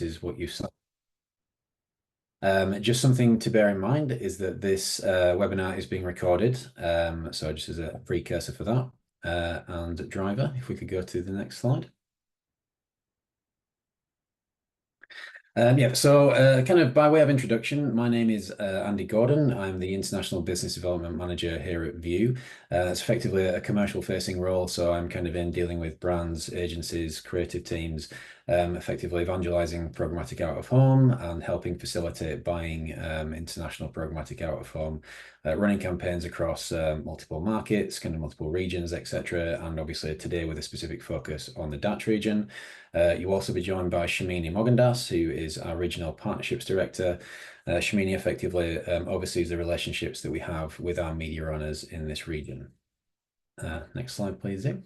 is what you've said. Just something to bear in mind is that this webinar is being recorded. So just as a precursor for that. And driver, if we could go to the next slide. So kind of by way of introduction, my name is Andy Gordon. I'm the International Business Development Manager here at VIOOH. It's effectively a commercial facing role, so I'm kind of in dealing with brands, agencies, creative teams, effectively evangelizing programmatic out of home and helping facilitate buying international programmatic out of home, running campaigns across multiple markets, kind of multiple regions, etc. And obviously today with a specific focus on the DACH region. You'll also be joined by Shamini Moganadhass, who is our Regional Partnerships Director. Shamini effectively oversees the relationships that we have with our media owners in this region. Next slide, please, Zim.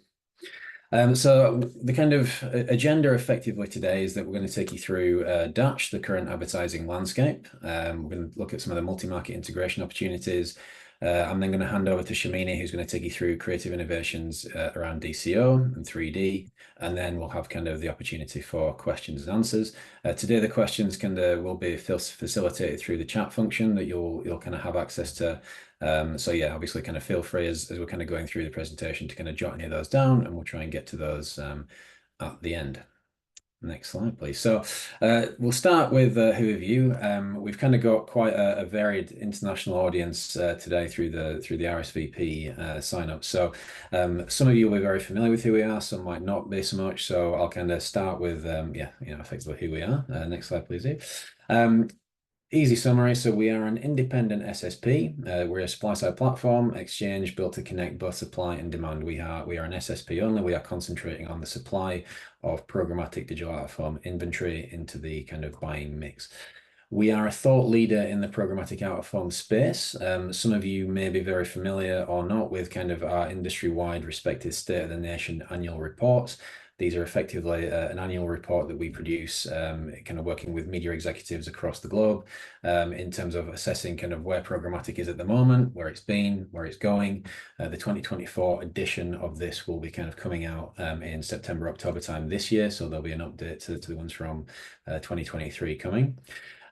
So the kind of agenda effectively today is that we're going to take you through DACH, the current advertising landscape. We're going to look at some of the multi-market integration opportunities. I'm then going to hand over to Shamini, who's going to take you through creative innovations around DCO and 3D, and then we'll have kind of the opportunity for questions and answers. Today, the questions will be facilitated through the chat function that you'll kind of have access to. So yeah, obviously kind of feel free as we're kind of going through the presentation to kind of jot any of those down, and we'll try and get to those at the end. Next slide, please. So we'll start with who are you. We've kind of got quite a varied international audience today through the RSVP sign up. So some of you will be very familiar with who we are, some might not be so much. So I'll kind of start with effectively who we are. Next slide, please. Easy summary. So we are an independent SSP. We're a supply-side platform exchange built to connect both supply and demand. We are an SSP only. We are concentrating on the supply of programmatic digital out-of-home inventory into the kind of buying mix. We are a thought leader in the programmatic out-of-home space. Some of you may be very familiar or not with kind of our industry-wide respective State of the Nation annual reports. These are effectively an annual report that we produce, kind of working with media executives across the globe in terms of assessing kind of where programmatic is at the moment, where it's been, where it's going. The 2024 edition of this will be kind of coming out in September, October time this year. So there'll be an update to the ones from 2023 coming.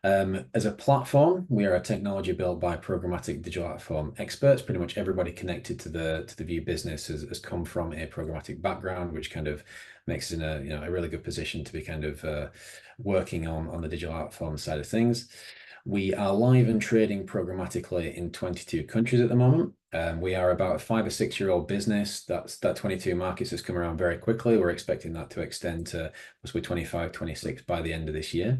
As a platform, we are a technology built by programmatic digital out-of-home experts. Pretty much everybody connected to the VIOOH business has come from a programmatic background, which kind of makes us in a really good position to be kind of working on the digital out-of-home side of things. We are live and trading programmatically in 22 countries at the moment. We are about a 5 or 6 year old business. That 22 markets has come around very quickly. We're expecting that to extend to possibly 25, 26 by the end of this year.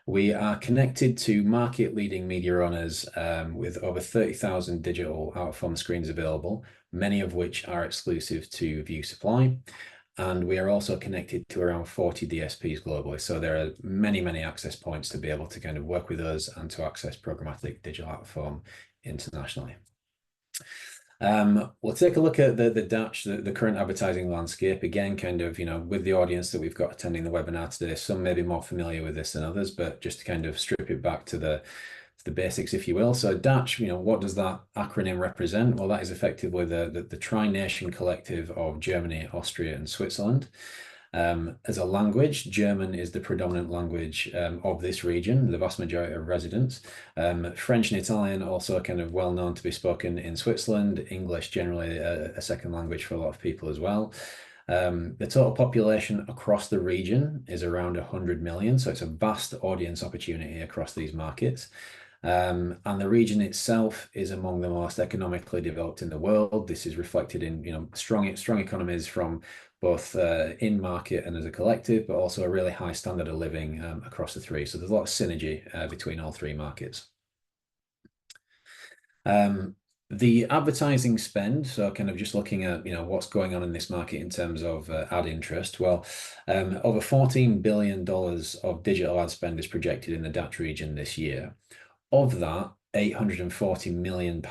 We are connected to market-leading media owners with over 30,000 digital out-of-home screens available, many of which are exclusive to VIOOH Supply. And we are also connected to around 40 DSPs globally. So there are many, many access points to be able to kind of work with us and to access programmatic digital out-of-home internationally. We'll take a look at the DACH, the current advertising landscape. Again, kind of, with the audience that we've got attending the webinar today, some may be more familiar with this than others, but just to kind of strip it back to the basics, if you will. So DACH, what does that acronym represent? Well, that is effectively the Tri-Nation Collective of Germany, Austria, and Switzerland. As a language, German is the predominant language of this region, the vast majority of residents. French and Italian also kind of well known to be spoken in Switzerland. English generally a second language for a lot of people as well. The total population across the region is around 100 million, so it's a vast audience opportunity across these markets. And the region itself is among the most economically developed in the world. This is reflected in strong economies from both in market and as a collective, but also a really high standard of living across the three. So there's a lot of synergy between all three markets. The advertising spend, so kind of just looking at what's going on in this market in terms of ad interest. Well, over $14 billion of digital ad spend is projected in the DACH region this year. Of that, $840 million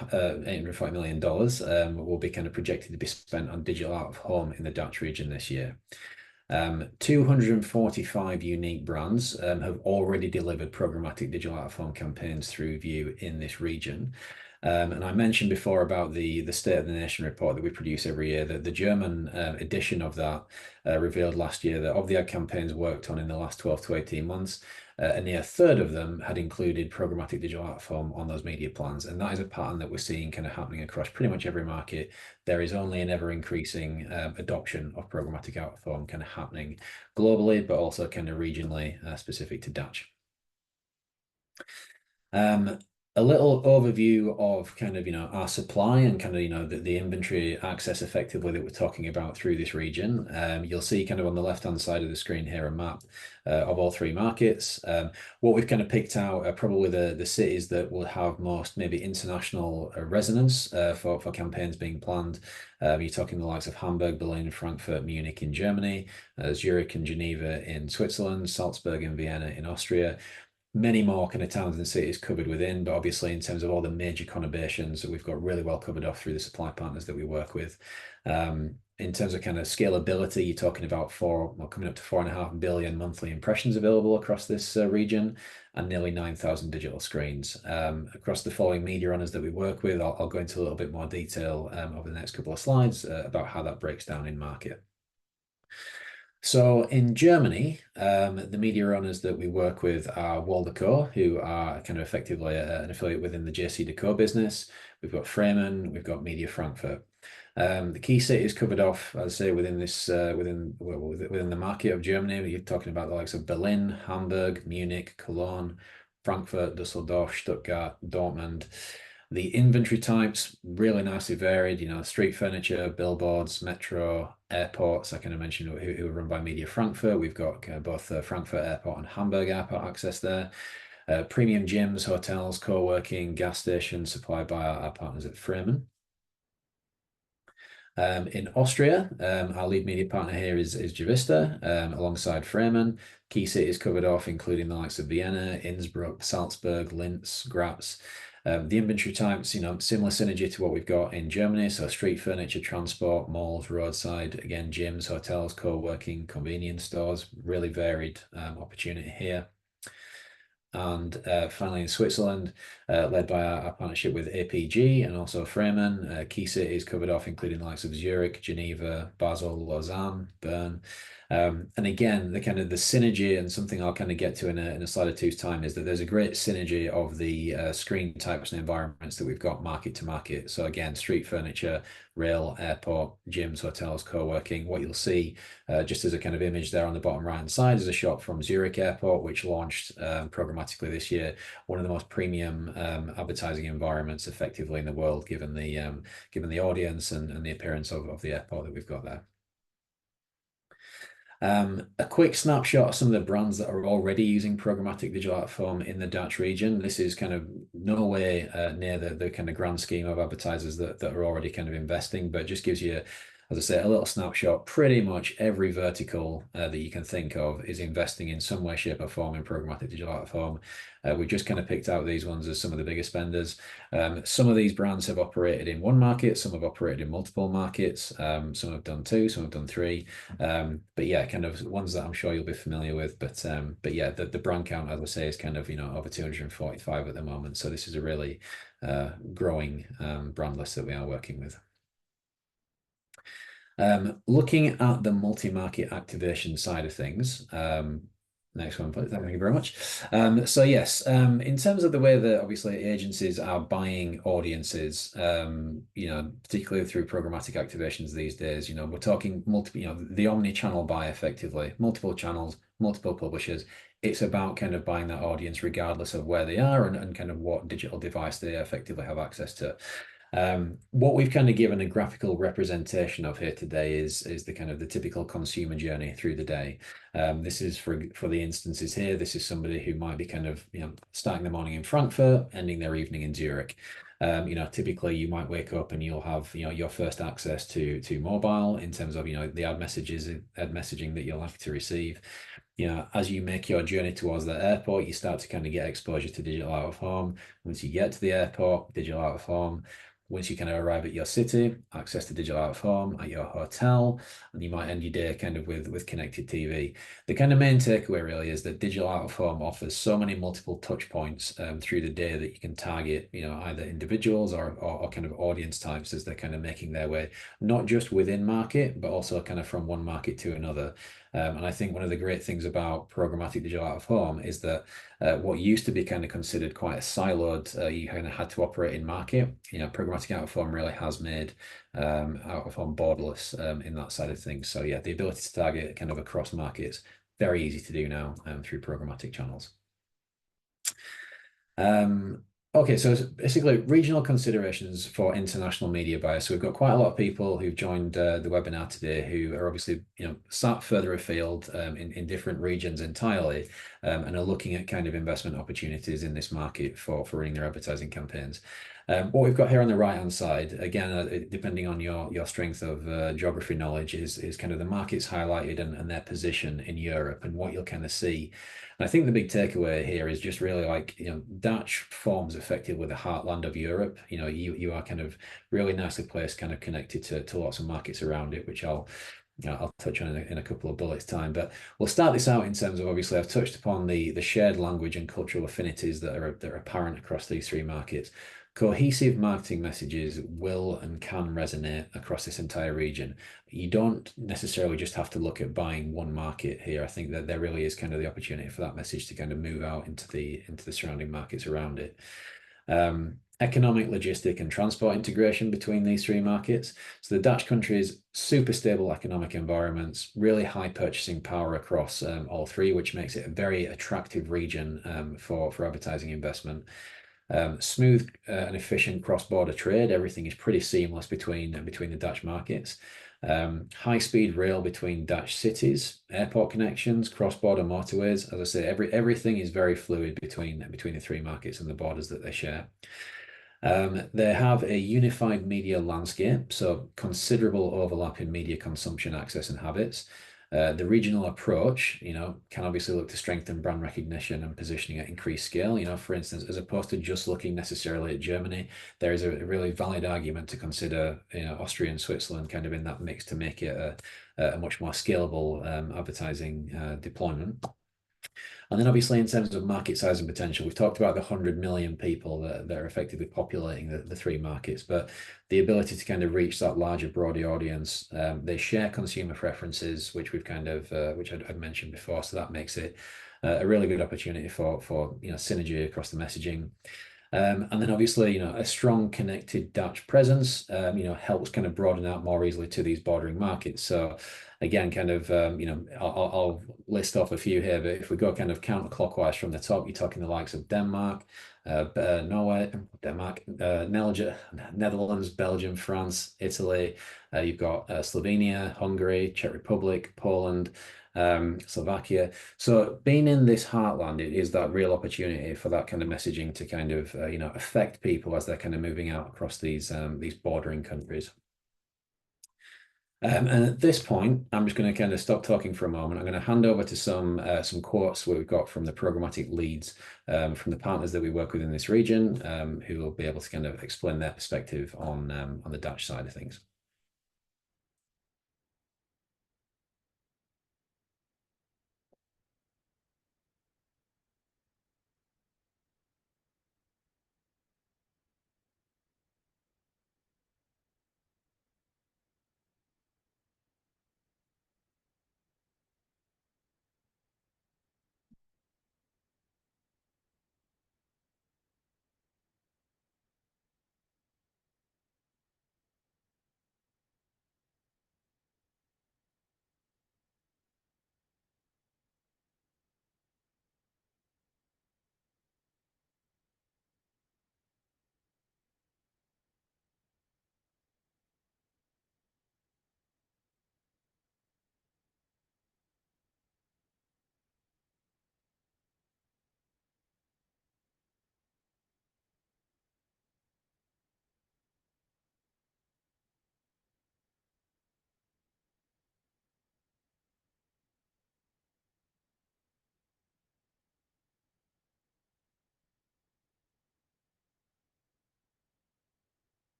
will be kind of projected to be spent on digital out of home in the DACH region this year. 245 unique brands have already delivered programmatic digital out of home campaigns through VIOOH in this region. And I mentioned before about the State of the Nation report that we produce every year. That the German edition of that revealed last year that of the ad campaigns worked on in the last 12 to 18 months, a near third of them had included programmatic digital out-of-home on those media plans. And that is a pattern that we're seeing kind of happening across pretty much every market. There is only an ever increasing adoption of programmatic out-of-home kind of happening globally, but also kind of regionally specific to DACH. A little overview of kind of, our supply and kind of, the inventory access effectively that we're talking about through this region. You'll see kind of on the left-hand side of the screen here, a map of all three markets. What we've kind of picked out are probably the cities that will have most maybe international resonance for campaigns being planned. You're talking the likes of Hamburg, Berlin, Frankfurt, Munich in Germany, Zurich and Geneva in Switzerland, Salzburg and Vienna in Austria. Many more kind of towns and cities covered within, but obviously in terms of all the major conurbations that we've got really well covered off through the supply partners that we work with. In terms of kind of scalability, you're talking about coming up to 4.5 billion monthly impressions available across this region and nearly 9,000 digital screens. Across the following media runners that we work with, I'll go into a little bit more detail over the next couple of slides about how that breaks down in market. So in Germany, the media owners that we work with are Waldeco, who are kind of effectively an affiliate within the JCDecaux business. We've got Fremen, we've got Media Frankfurt. The key cities covered off, as I say, within this within the market of Germany. You're talking about the likes of Berlin, Hamburg, Munich, Cologne, Frankfurt, Düsseldorf, Stuttgart, Dortmund. The inventory types really nicely varied, street furniture, billboards, metro, airports. I kind of mentioned who are run by Media Frankfurt. We've got both Frankfurt Airport and Hamburg Airport access there. Premium gyms, hotels, co-working, gas stations supplied by our partners at Fremen. In Austria, our lead media partner here is Javista, alongside Fremen. Key cities covered off, including the likes of Vienna, Innsbruck, Salzburg, Linz, Graz. The inventory types, similar synergy to what we've got in Germany. So street furniture, transport, malls, roadside, again, gyms, hotels, co-working, convenience stores, really varied opportunity here. And finally in Switzerland, led by our partnership with APG and also Fremen, key cities covered off, including the likes of Zurich, Geneva, Basel, Lausanne, Bern. And again, the synergy, and something I'll kind of get to in a slide or two's time, is that there's a great synergy of the screen types and environments that we've got market to market. So again, street furniture, rail, airport, gyms, hotels, co-working. What you'll see just as a kind of image there on the bottom right hand side is a shot from Zurich Airport, which launched programmatically this year, one of the most premium advertising environments effectively in the world, given the audience and the appearance of the airport that we've got there. A quick snapshot of some of the brands that are already using programmatic digital out-of-home in the DACH region. This is kind of no way near the kind of grand scheme of advertisers that are already kind of investing, but just gives you, as I say, a little snapshot. Pretty much every vertical that you can think of is investing in some way, shape or form in programmatic digital out-of-home. We just kind of picked out these ones as some of the biggest spenders. Some of these brands have operated in one market, some have operated in multiple markets, some have done two, some have done three. But yeah, kind of ones that I'm sure you'll be familiar with. But yeah, the brand count, as I say, is kind of over 245 at the moment. So this is a really growing brand list that we are working with. Looking at the multi-market activation side of things, next one, please. Thank you very much. So yes, in terms of the way that obviously agencies are buying audiences, particularly through programmatic activations these days, we're talking the omni-channel buy effectively, multiple channels, multiple publishers. It's about kind of buying that audience regardless of where they are and kind of what digital device they effectively have access to. What we've kind of given a graphical representation of here today is the kind of the typical consumer journey through the day. This is for the instances here. This is somebody who might be kind of starting the morning in Frankfurt, ending their evening in Zurich. Typically you might wake up and you'll have your first access to mobile in terms of the ad messaging that you'll have to receive. As you make your journey towards the airport, you start to kind of get exposure to digital out of home. Once you get to the airport, digital out of home. Once you kind of arrive at your city, access to digital out of home at your hotel, and you might end your day kind of with connected TV. The kind of main takeaway really is that digital out of home offers so many multiple touch points through the day that you can target, either individuals or kind of audience types as they're kind of making their way, not just within market, but also kind of from one market to another. And I think one of the great things about programmatic digital out of home is that what used to be kind of considered quite a siloed, you kind of had to operate in market. Programmatic out of home really has made out of home borderless in that side of things. So yeah, the ability to target kind of across markets, very easy to do now through programmatic channels. Okay, so basically regional considerations for international media buyers. So we've got quite a lot of people who've joined the webinar today who are obviously, sat further afield in different regions entirely and are looking at kind of investment opportunities in this market for running their advertising campaigns. What we've got here on the right-hand side, again, depending on your strength of geography knowledge, is kind of the markets highlighted and their position in Europe and what you'll kind of see. And I think the big takeaway here is just really like, DACH forms effectively the heartland of Europe. You are kind of really nicely placed, kind of connected to lots of markets around it, which I'll touch on in a couple of bullets time. But we'll start this out in terms of, obviously I've touched upon the shared language and cultural affinities that are apparent across these three markets. Cohesive marketing messages will and can resonate across this entire region. You don't necessarily just have to look at buying one market here. I think that there really is kind of the opportunity for that message to kind of move out into the surrounding markets around it. Economic, logistic, and transport integration between these three markets. So the Dutch countries, super stable economic environments, really high purchasing power across all three, which makes it a very attractive region for advertising investment. Smooth and efficient cross-border trade. Everything is pretty seamless between the Dutch markets. High-speed rail between Dutch cities, airport connections, cross-border motorways. As I say, everything is very fluid between the three markets and the borders that they share. They have a unified media landscape, so considerable overlap in media consumption, access, and habits. The regional approach, can obviously look to strengthen brand recognition and positioning at increased scale. For instance, as opposed to just looking necessarily at Germany, there is a really valid argument to consider, Austria and Switzerland kind of in that mix to make it a much more scalable advertising deployment. And then obviously in terms of market size and potential, we've talked about the 100 million people that are effectively populating the three markets, but the ability to kind of reach that larger, broader audience, they share consumer preferences, which we've kind of, which I'd mentioned before. So that makes it a really good opportunity for synergy across the messaging. And then obviously, a strong connected Dutch presence, helps kind of broaden out more easily to these bordering markets. So again, kind of, I'll list off a few here, but if we go kind of counterclockwise from the top, you're talking the likes of Denmark, Norway, Denmark, Netherlands, Belgium, France, Italy. You've got Slovenia, Hungary, Czech Republic, Poland, Slovakia. So being in this heartland, it is that real opportunity for that kind of messaging to kind of affect people as they're kind of moving out across these bordering countries. And at this point, I'm just going to kind of stop talking for a moment. I'm going to hand over to some quotes we've got from the programmatic leads from the partners that we work with in this region, who will be able to kind of explain their perspective on the Dutch side of things.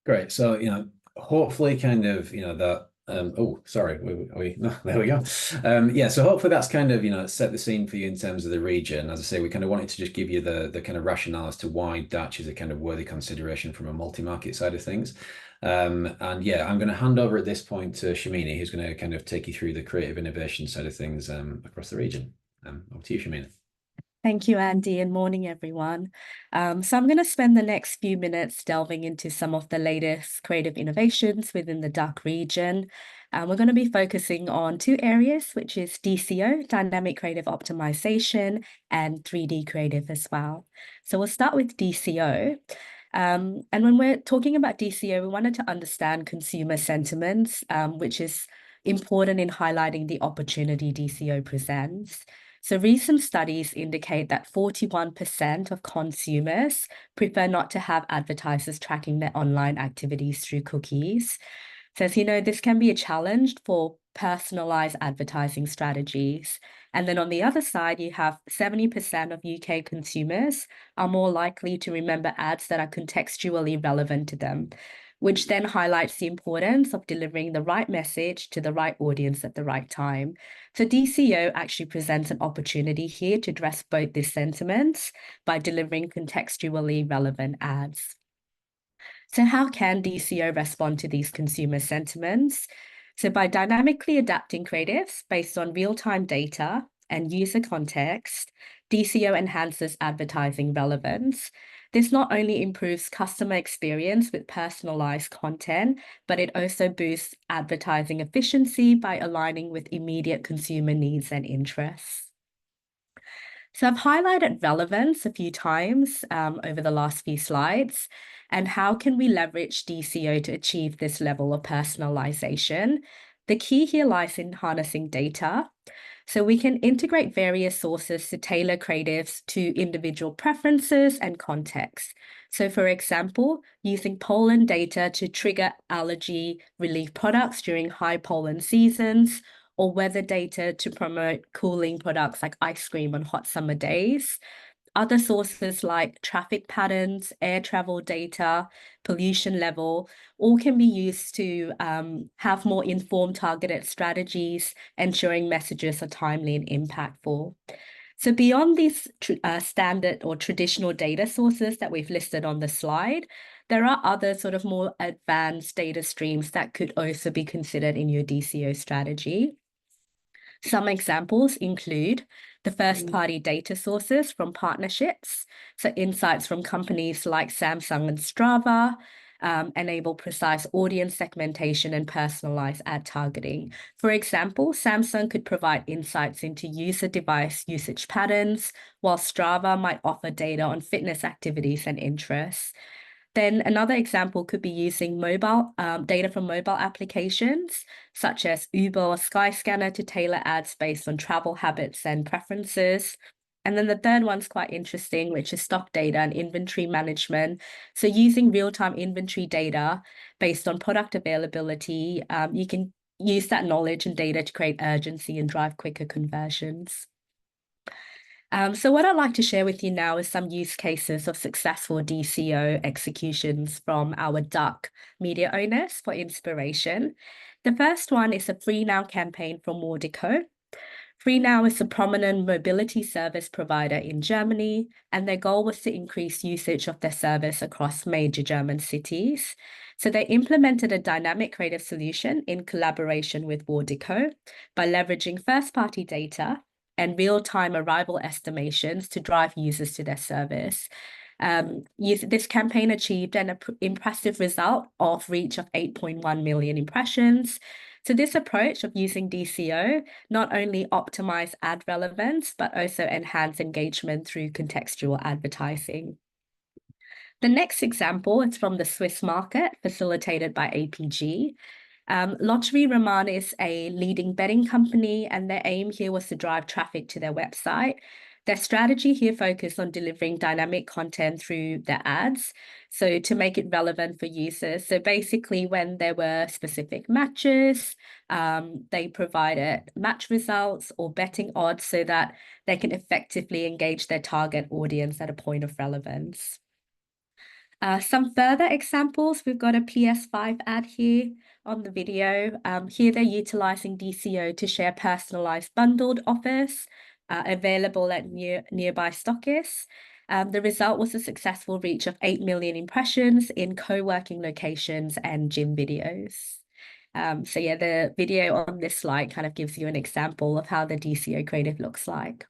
Great. So, hopefully kind of, that oh, sorry, no, there we go. Yeah, so hopefully that's kind of, set the scene for you in terms of the region. As I say, we kind of wanted to just give you the kind of rationale as to why DACH is a kind of worthy consideration from a multi-market side of things. And yeah, I'm going to hand over at this point to Shamini, who's going to kind of take you through the creative innovation side of things across the region. Over to you, Shamini. Thank you, Andy, and morning, everyone. So I'm going to spend the next few minutes delving into some of the latest creative innovations within the DACH region. We're going to be focusing on two areas, which is DCO, Dynamic Creative Optimization, and 3D Creative as well. So we'll start with DCO. And when we're talking about DCO, we wanted to understand consumer sentiments, which is important in highlighting the opportunity DCO presents. So recent studies indicate that 41% of consumers prefer not to have advertisers tracking their online activities through cookies. So as you know, this can be a challenge for personalized advertising strategies. And then on the other side, you have 70% of UK consumers are more likely to remember ads that are contextually relevant to them, which then highlights the importance of delivering the right message to the right audience at the right time. So DCO actually presents an opportunity here to address both these sentiments by delivering contextually relevant ads. So how can DCO respond to these consumer sentiments? So by dynamically adapting creatives based on real-time data and user context, DCO enhances advertising relevance. This not only improves customer experience with personalized content, but it also boosts advertising efficiency by aligning with immediate consumer needs and interests. So I've highlighted relevance a few times over the last few slides. And how can we leverage DCO to achieve this level of personalization? The key here lies in harnessing data. So we can integrate various sources to tailor creatives to individual preferences and contexts. So for example, using pollen data to trigger allergy relief products during high pollen seasons, or weather data to promote cooling products like ice cream on hot summer days. Other sources like traffic patterns, air travel data, pollution level, all can be used to have more informed targeted strategies, ensuring messages are timely and impactful. So beyond these standard or traditional data sources that we've listed on the slide, there are other sort of more advanced data streams that could also be considered in your DCO strategy. Some examples include the first-party data sources from partnerships, so insights from companies like Samsung and Strava, enable precise audience segmentation and personalized ad targeting. For example, Samsung could provide insights into user device usage patterns, while Strava might offer data on fitness activities and interests. Then another example could be using mobile data from mobile applications, such as Uber or Skyscanner, to tailor ads based on travel habits and preferences. And then the third one's quite interesting, which is stock data and inventory management. So using real-time inventory data based on product availability, you can use that knowledge and data to create urgency and drive quicker conversions. So what I'd like to share with you now is some use cases of successful DCO executions from our DACH media owners for inspiration. The first one is a Free Now campaign from Moganadhass. Free Now is a prominent mobility service provider in Germany, and their goal was to increase usage of their service across major German cities. So they implemented a dynamic creative solution in collaboration with Moganadhass by leveraging first-party data and real-time arrival estimations to drive users to their service. This campaign achieved an impressive result of reach of 8.1 million impressions. So this approach of using DCO not only optimized ad relevance, but also enhanced engagement through contextual advertising. The next example is from the Swiss market, facilitated by APG. Lottery Roman is a leading betting company, and their aim here was to drive traffic to their website. Their strategy here focused on delivering dynamic content through their ads, so to make it relevant for users. So basically, when there were specific matches, they provided match results or betting odds so that they can effectively engage their target audience at a point of relevance. Some further examples, we've got a PS5 ad here on the video. Here they're utilizing DCO to share personalized bundled offers available at nearby stockists. The result was a successful reach of 8 million impressions in co-working locations and gym videos. So yeah, the video on this slide kind of gives you an example of how the DCO creative looks like.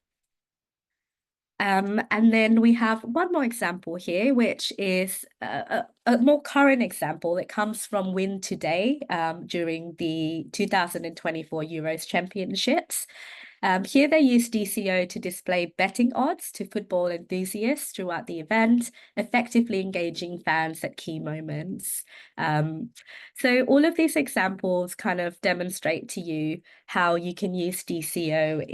And then we have one more example here, which is a more current example. It comes from Win Today during the 2024 Euros Championships. Here they use DCO to display betting odds to football enthusiasts throughout the event, effectively engaging fans at key moments. So all of these examples kind of demonstrate to you how you can use DCO's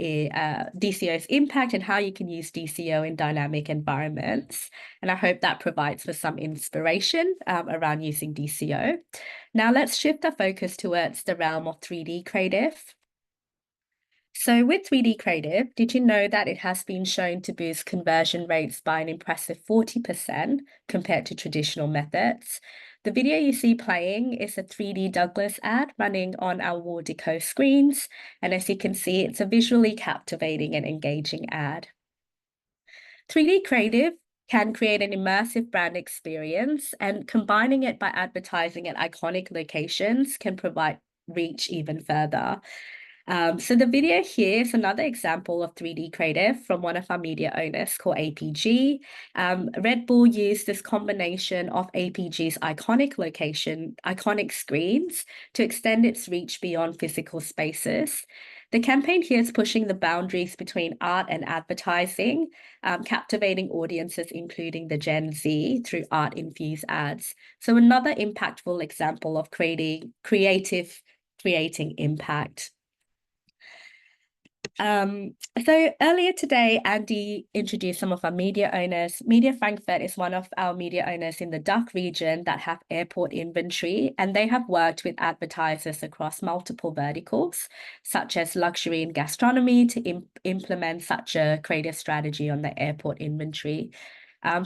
impact and how you can use DCO in dynamic environments. And I hope that provides for some inspiration around using DCO. Now let's shift our focus towards the realm of 3D creative. So with 3D creative, did you know that it has been shown to boost conversion rates by an impressive 40% compared to traditional methods? The video you see playing is a 3D Douglas ad running on our VIOOH screens. And as you can see, it's a visually captivating and engaging ad. 3D creative can create an immersive brand experience, and combining it by advertising at iconic locations can provide reach even further. So the video here is another example of 3D creative from one of our media owners called APG. Red Bull used this combination of APG's iconic screens to extend its reach beyond physical spaces. The campaign here is pushing the boundaries between art and advertising, captivating audiences, including the Gen Z, through art-infused ads. So another impactful example of creating impact. So earlier today, Andy introduced some of our media owners. Media Frankfurt is one of our media owners in the DACH region that have airport inventory, and they have worked with advertisers across multiple verticals, such as luxury and gastronomy, to implement such a creative strategy on the airport inventory.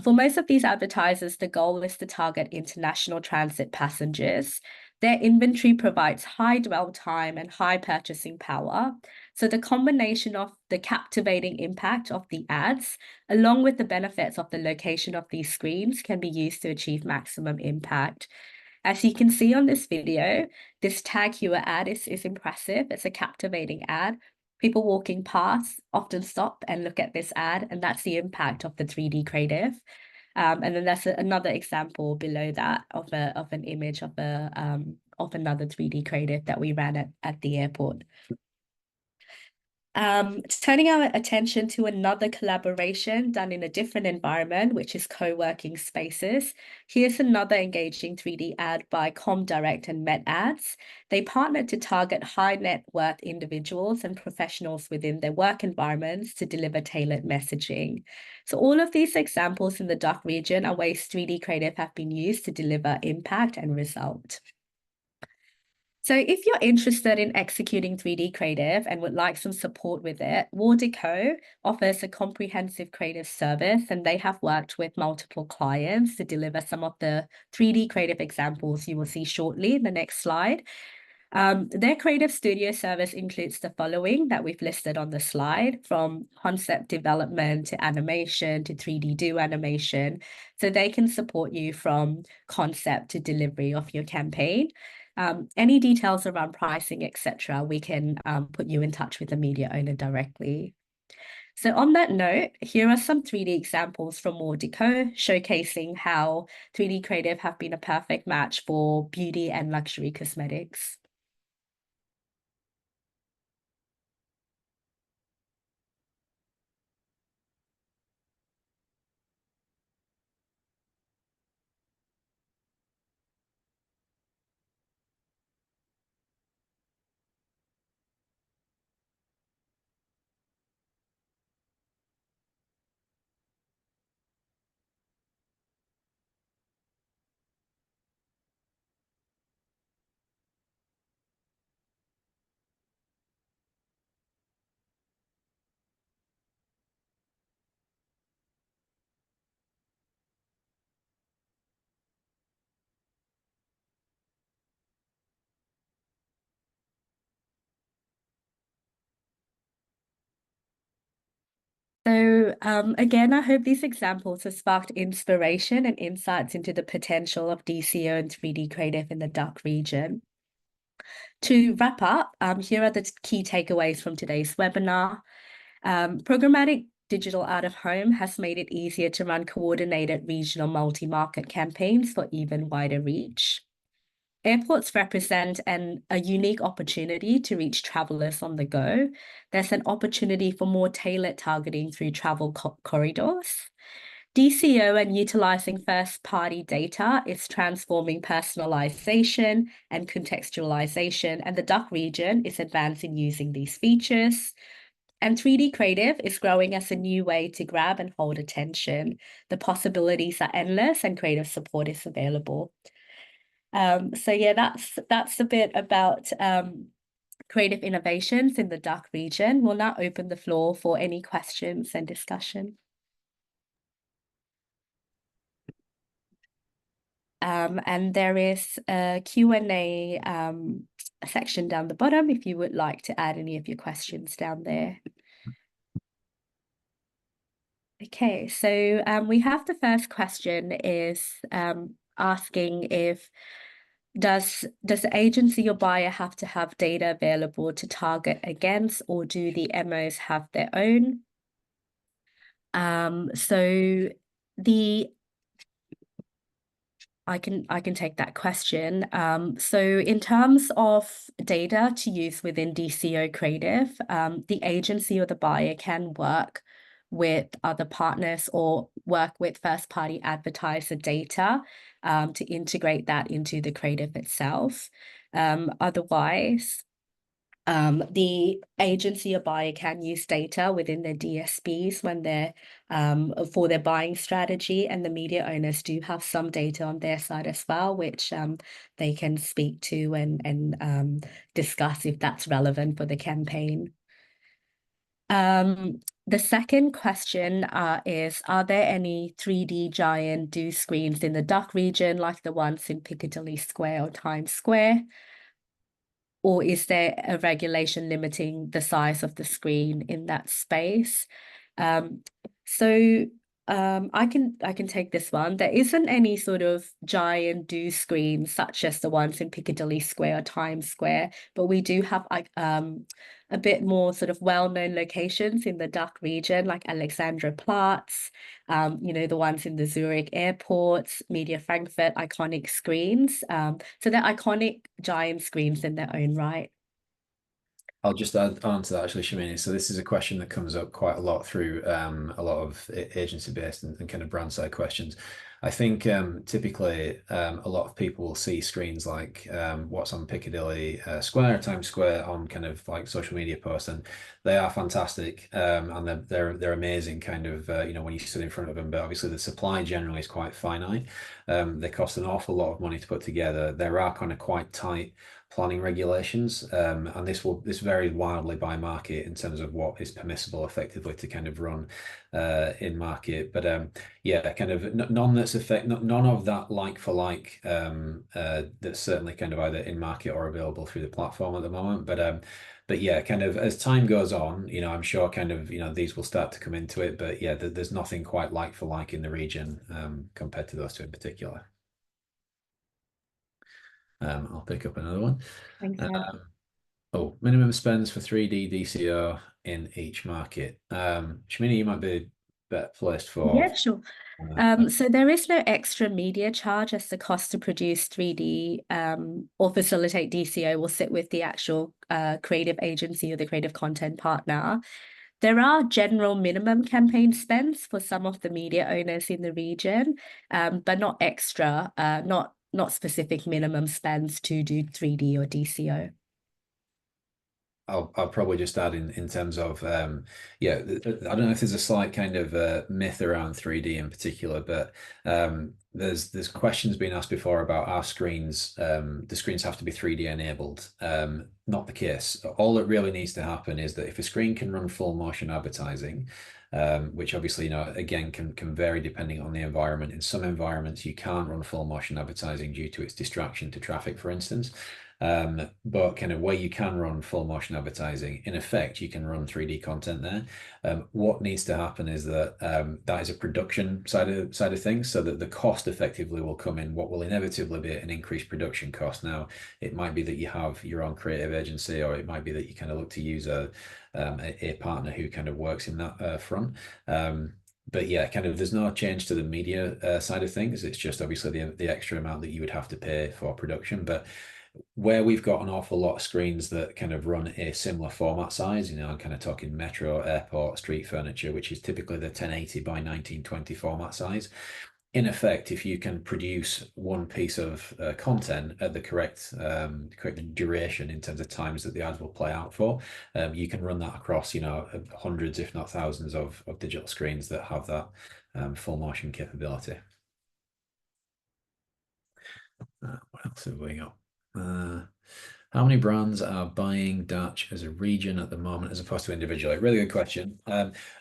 For most of these advertisers, the goal is to target international transit passengers. Their inventory provides high dwell time and high purchasing power. So the combination of the captivating impact of the ads, along with the benefits of the location of these screens, can be used to achieve maximum impact. As you can see on this video, this tag heuer ad is impressive. It's a captivating ad. People walking past often stop and look at this ad, and that's the impact of the 3D creative. And then there's another example below that of an image of another 3D creative that we ran at the airport. Turning our attention to another collaboration done in a different environment, which is co-working spaces. Here's another engaging 3D ad by Comdirect and Met Ads. They partnered to target high net worth individuals and professionals within their work environments to deliver tailored messaging. So all of these examples in the DACH region are ways 3D creative have been used to deliver impact and result. So if you're interested in executing 3D creative and would like some support with it, VIOOH offers a comprehensive creative service, and they have worked with multiple clients to deliver some of the 3D creative examples you will see shortly in the next slide. Their creative studio service includes the following that we've listed on the slide, from concept development to animation to 3D do animation. So they can support you from concept to delivery of your campaign. Any details around pricing, etc., we can put you in touch with the media owner directly. So on that note, here are some 3D examples from VIOOH showcasing how 3D creative have been a perfect match for beauty and luxury cosmetics. So again, I hope these examples have sparked inspiration and insights into the potential of DCO and 3D creative in the DACH region. To wrap up, here are the key takeaways from today's webinar. Programmatic digital out of home has made it easier to run coordinated regional multi-market campaigns for even wider reach. Airports represent a unique opportunity to reach travelers on the go. There's an opportunity for more tailored targeting through travel corridors. DCO and utilizing first-party data is transforming personalization and contextualization, and the DACH region is advancing using these features. And 3D creative is growing as a new way to grab and hold attention. The possibilities are endless and creative support is available. So yeah, that's a bit about creative innovations in the DACH region. We'll now open the floor for any questions and discussion. And there is a Q&A section down the bottom if you would like to add any of your questions down there. Okay, so we have the first question is asking if does the agency or buyer have to have data available to target against, or do the MOs have their own? So I can take that question. So in terms of data to use within DCO Creative, the agency or the buyer can work with other partners or work with first-party advertiser data to integrate that into the creative itself. Otherwise, the agency or buyer can use data within their DSPs when they're for their buying strategy, and the media owners do have some data on their side as well, which they can speak to and discuss if that's relevant for the campaign. The second question is, are there any 3D giant DOOH screens in the DACH region like the ones in Piccadilly Square or Times Square? Or is there a regulation limiting the size of the screen in that space? So I can take this one. There isn't any sort of giant DOOH screens such as the ones in Piccadilly Square or Times Square, but we do have a bit more sort of well-known locations in the DACH region, like Alexanderplatz, the ones in the Zurich airports, Media Frankfurt, iconic screens. So they're iconic giant screens in their own right. I'll just add on to that actually, Shamini. So this is a question that comes up quite a lot through a lot of agency-based and kind of brand side questions. I think typically a lot of people will see screens like what's on Piccadilly Square, Times Square on kind of like social media posts, and they are fantastic and they're amazing kind of when you sit in front of them. But obviously the supply generally is quite finite. They cost an awful lot of money to put together. There are kind of quite tight planning regulations, and this varies wildly by market in terms of what is permissible effectively to kind of run in market. But yeah, kind of none of that like for like that's certainly kind of either in market or available through the platform at the moment. But yeah, kind of as time goes on, I'm sure kind of these will start to come into it. But yeah, there's nothing quite like for like in the region compared to those two in particular. I'll pick up another one. Thanks, Minimum spends for 3D DCO in each market. Shamini, you might be better placed for. Yeah, sure. So there is no extra media charge, as the cost to produce 3D or facilitate DCO will sit with the actual creative agency or the creative content partner. There are general minimum campaign spends for some of the media owners in the region, but not extra, not specific minimum spends to do 3D or DCO. I'll probably just add in terms of yeah, I don't know if there's a slight kind of myth around 3D in particular, but there's questions being asked before about our screens. The screens have to be 3D enabled. Not the case. All that really needs to happen is that if a screen can run full motion advertising, which obviously again can vary depending on the environment. In some environments you can't run full motion advertising due to its distraction to traffic, for instance. But kind of where you can run full motion advertising, in effect, you can run 3D content there. What needs to happen is that that is a production side of things, so that the cost effectively will come in what will inevitably be an increased production cost. Now, it might be that you have your own creative agency, or it might be that you kind of look to use a partner who kind of works in that front. But yeah, kind of there's no change to the media side of things. It's just obviously the extra amount that you would have to pay for production. But where we've got an awful lot of screens that kind of run a similar format size, I'm kind of talking metro, airport, street furniture, which is typically the 1080 by 1920 format size. In effect, if you can produce one piece of content at the correct duration in terms of times that the ads will play out for, you can run that across, hundreds, if not thousands of digital screens that have that full motion capability. What else have we got? How many brands are buying DACH as a region at the moment as opposed to individually? Really good question.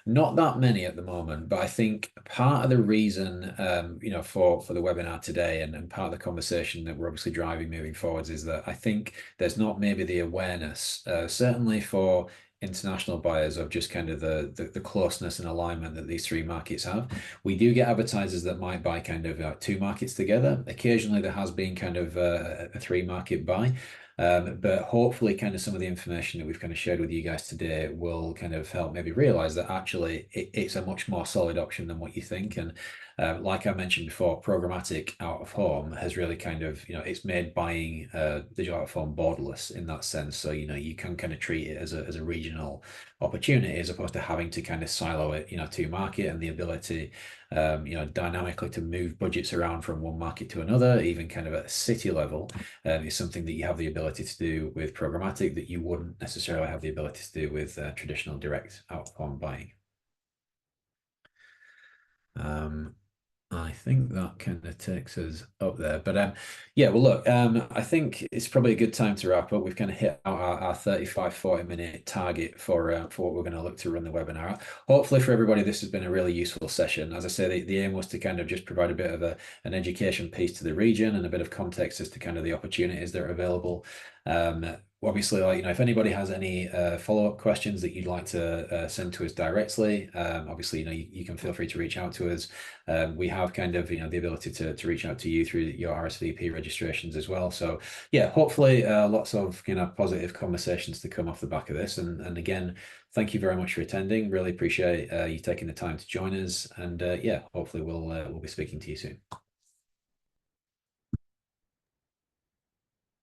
Not that many at the moment, but I think part of the reason, for the webinar today and part of the conversation that we're obviously driving moving forwards is that I think there's not maybe the awareness, certainly for international buyers, of just kind of the closeness and alignment that these three markets have. We do get advertisers that might buy kind of two markets together. Occasionally there has been kind of a three market buy. But hopefully kind of some of the information that we've kind of shared with you guys today will kind of help maybe realize that actually it's a much more solid option than what you think. And like I mentioned before, programmatic out of home has really kind of, it's made buying digital out of home borderless in that sense. So, you can kind of treat it as a regional opportunity as opposed to having to kind of silo it, to market, and the ability, dynamically to move budgets around from one market to another, even kind of at a city level, is something that you have the ability to do with programmatic that you wouldn't necessarily have the ability to do with traditional direct out of home buying. I think that kind of takes us up there. But yeah, well, look, I think it's probably a good time to wrap up. We've kind of hit our 35, 40-minute target for what we're going to look to run the webinar. Hopefully for everybody, this has been a really useful session. As I say, the aim was to kind of just provide a bit of an education piece to the region and a bit of context as to kind of the opportunities that are available. Obviously, if anybody has any follow-up questions that you'd like to send to us directly, obviously, you can feel free to reach out to us. We have kind of, the ability to reach out to you through your RSVP registrations as well. So yeah, hopefully lots of, positive conversations to come off the back of this. And again, thank you very much for attending. Really appreciate you taking the time to join us. And yeah, hopefully we'll be speaking to you soon.